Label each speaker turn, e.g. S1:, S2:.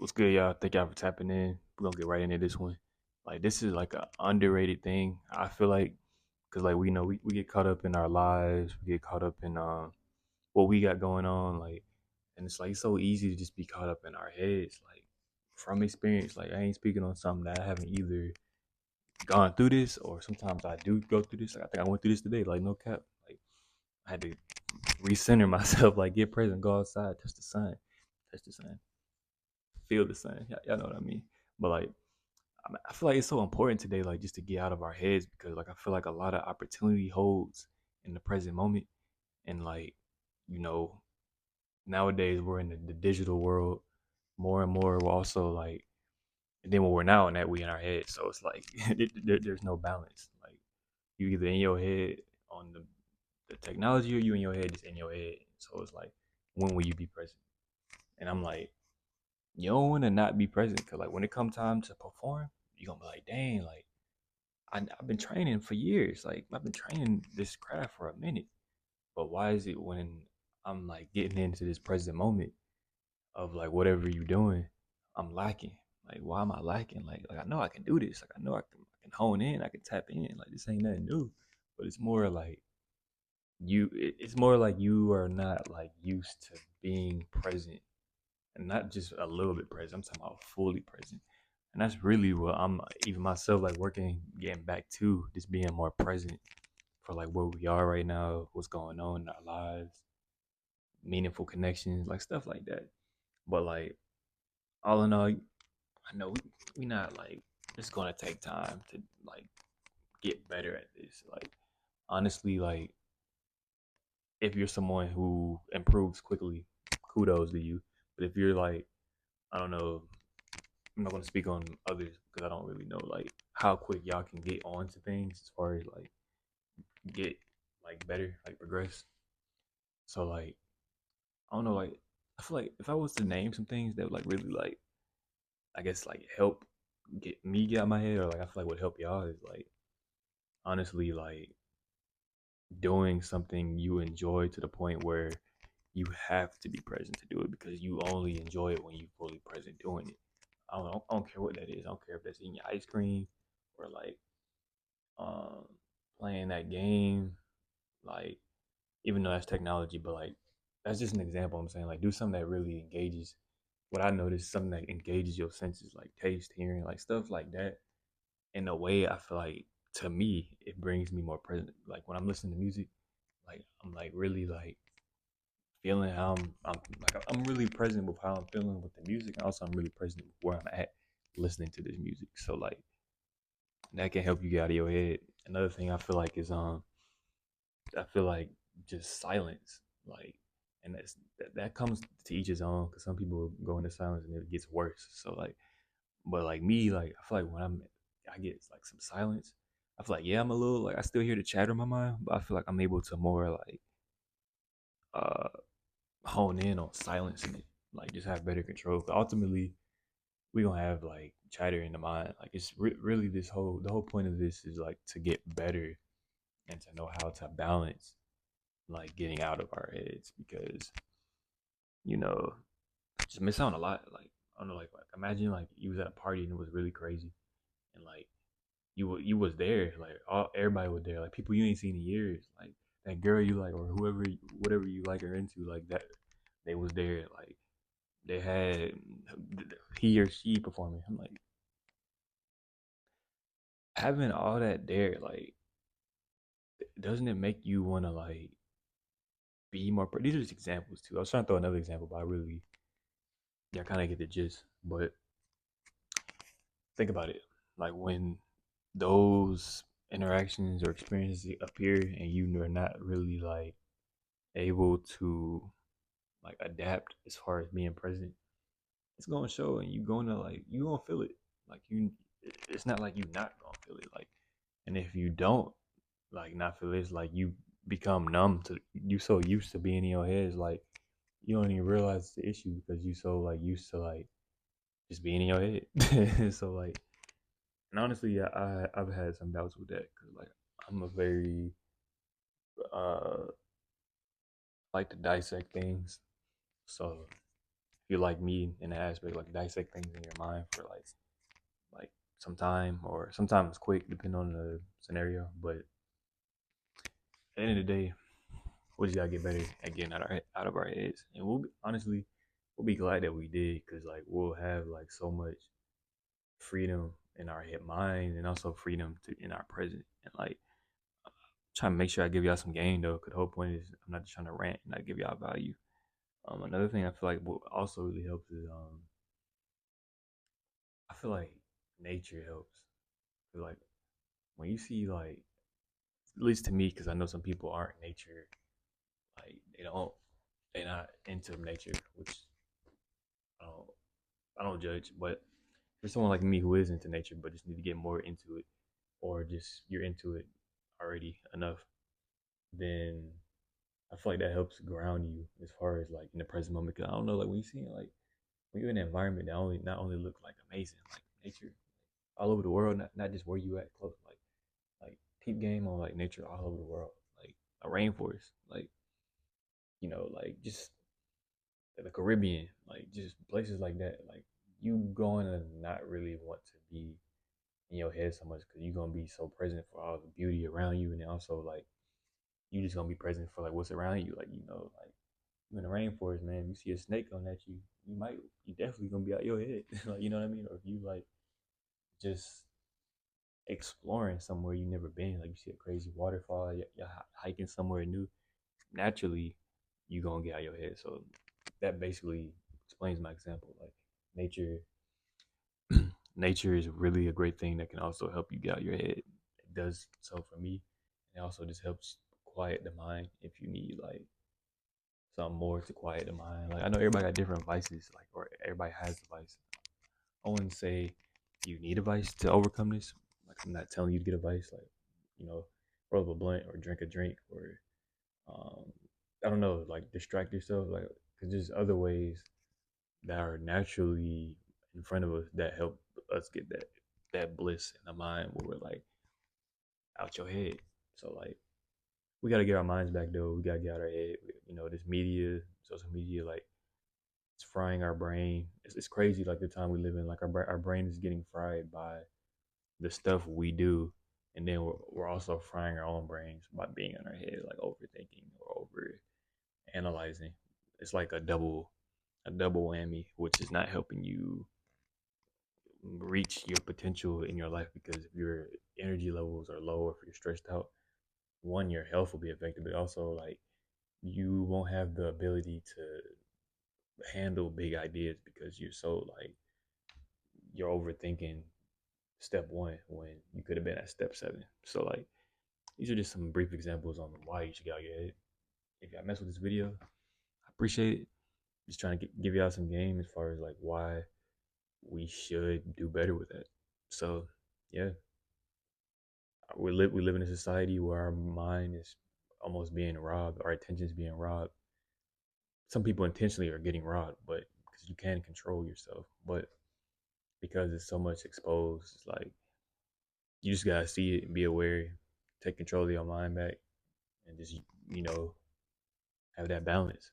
S1: What's good, y'all? Thank y'all for tapping in. We're gonna get right into this one. Like, this is like a underrated thing. I feel like, cause like we get caught up in our lives, we get caught up in what we got going on, like, and it's like so easy to just be caught up in our heads. Like, from experience, like I ain't speaking on something that I haven't either gone through this or sometimes I do go through this. Like, I think I went through this today. Like, no cap. Like, I had to recenter myself. Like, get present, go outside, touch the sun, feel the sun. Y'all know what I mean. But like, I feel like it's so important today, like just to get out of our heads because like I feel like a lot of opportunity holds in the present moment, and like you know nowadays we're in the digital world more and more. We're also like, and then when we're now in that we in our head, so it's like there's no balance. Like you either in your head on the technology or you in your head just in your head. So it's like when will you be present? And I'm like, you don't want to not be present because like when it comes time to perform, you're gonna be like, dang, like I've been training for years. Like I've been training this craft for a minute. But why is it when I'm like getting into this present moment of like whatever you're doing, I'm lacking? Like why am I lacking? Like I know I can do this. Like I know I can hone in. I can tap in. Like this ain't nothing new. But it's more like it's more like you are not like used to being present and not just a little bit present. I'm talking about fully present. And that's really what I'm even myself like working, getting back to just being more present for like where we are right now, what's going on in our lives, meaningful connections, like stuff like that. But like all in all, I know we not like it's gonna take time to like get better at this. Like honestly, like if you're someone who improves quickly, kudos to you. But if you're like, I don't know, I'm not gonna speak on others because I don't really know like how quick y'all can get onto things as far as like get like better, like progress. So like I don't know, like I feel like if I was to name some things that would like really like I guess like help get out my head or like I feel like would help y'all is like honestly like doing something you enjoy to the point where you have to be present to do it because you only enjoy it when you fully present doing it. I don't care what that is. I don't care if that's eating your ice cream or like um playing that game, like even though that's technology, but like that's just an example. I'm saying like do something that really engages. What I noticed, something that engages your senses, like taste, hearing, like stuff like that. In a way, I feel like to me, it brings me more present. Like when I'm listening to music, like I'm like really like feeling how I'm really present with how I'm feeling with the music, and also I'm really present with where I'm at listening to this music. So like that can help you get out of your head. Another thing I feel like is I feel like just silence, like, and that comes to each his own. Because some people go into silence and it gets worse. So like, but like me, like I feel like when I get like some silence. I feel like yeah, I'm a little like I still hear the chatter in my mind, but I feel like I'm able to more like uh hone in on silencing it, like just have better control. 'Cause ultimately, we gonna have like chatter in the mind. Like it's really the whole point of this is like to get better and to know how to balance like getting out of our heads because you know just miss out on a lot. Like I don't know, like imagine like you was at a party and it was really crazy, and like you was there, like everybody was there, like people you ain't seen in years, like that girl you like or whoever whatever you like or into, like that they was there, like they had he or she performing. I'm like having all that there, like doesn't it make you want to like be more? These are just examples too. I was trying to throw another example, but I really yeah, kind of get the gist. But think about it, like when those interactions or experiences appear and you are not really like able to like adapt as far as being present, it's gonna show and you gonna feel it. Like it's not like you not gonna feel it. Like and if you don't like not feel it, it's like you become numb to you so used to being in your head. It's like you don't even realize it's the issue because you so like used to like just being in your head. So like and honestly, yeah, I've had some doubts with that because like I'm a very like to dissect things. So you're like me in that aspect, like dissect things in your mind for like some time, or sometimes quick, depending on the scenario. But at the end of the day, we just gotta get better at getting out of our heads, and honestly, we'll be glad that we did, because like we'll have like so much freedom in our head mind, and also freedom to in our present, and like trying to make sure I give y'all some game though, because the whole point is I'm not just trying to rant and not give y'all value. Another thing I feel like what also really helps is I feel like nature helps. 'Cause, like when you see like, at least to me, because I know some people aren't nature, like they're not into nature, which I don't I don't judge. But for someone like me who is into nature but just need to get more into it, or just you're into it already enough, then I feel like that helps ground you as far as like in the present moment. Cause I don't know, like when you see like when you're in an environment that only not only look like amazing, like nature all over the world, not just where you at close, like peep game on like nature all over the world, like a rainforest, like like just the Caribbean, like just places like that. Like you going to not really want to be in your head so much, because you're gonna be so present for all the beauty around you, and then also like you just gonna be present for like what's around you. Like like you in the rainforest, man. You see a snake on that, you definitely gonna be out your head. Like you know what I mean? Or if you like just exploring somewhere you never been, like you see a crazy waterfall, you're hiking somewhere new, naturally you gonna get out your head. So that basically explains my example. Like nature, nature is really a great thing that can also help you get out your head. It does so for me. It also just helps quiet the mind if you need like something more to quiet the mind. Like I know everybody got different vices, like or everybody has a vice. I wouldn't say you need a vice to overcome this. Like I'm not telling you to get a vice, like roll up a blunt or drink a drink, or um, I don't know, like distract yourself, like because there's other ways that are naturally in front of us that help us get that bliss in the mind where we're like out your head. So like we gotta get our minds back though. We gotta get out our head. This media, social media, like it's frying our brain. It's crazy, like the time we live in. Like our brain is getting fried by the stuff we do, and then we're also frying our own brains by being in our head, like overthinking or over analyzing. It's like a double whammy, which is not helping you reach your potential in your life, because if your energy levels are low or if you're stressed out, one, your health will be affected, but also like you won't have the ability to handle big ideas because you're overthinking step one when you could have been at step seven. So like these are just some brief examples on why you should get out your head. If y'all mess with this video, I appreciate it. Just trying to give y'all some game as far as like why we should do better with that. So yeah, we live in a society where our mind is almost being robbed, our attention is being robbed. Some people intentionally are getting robbed, but because you can control yourself, but because it's so much exposed, it's like you just gotta see it and be aware, take control of your mind back, and just you know have that balance.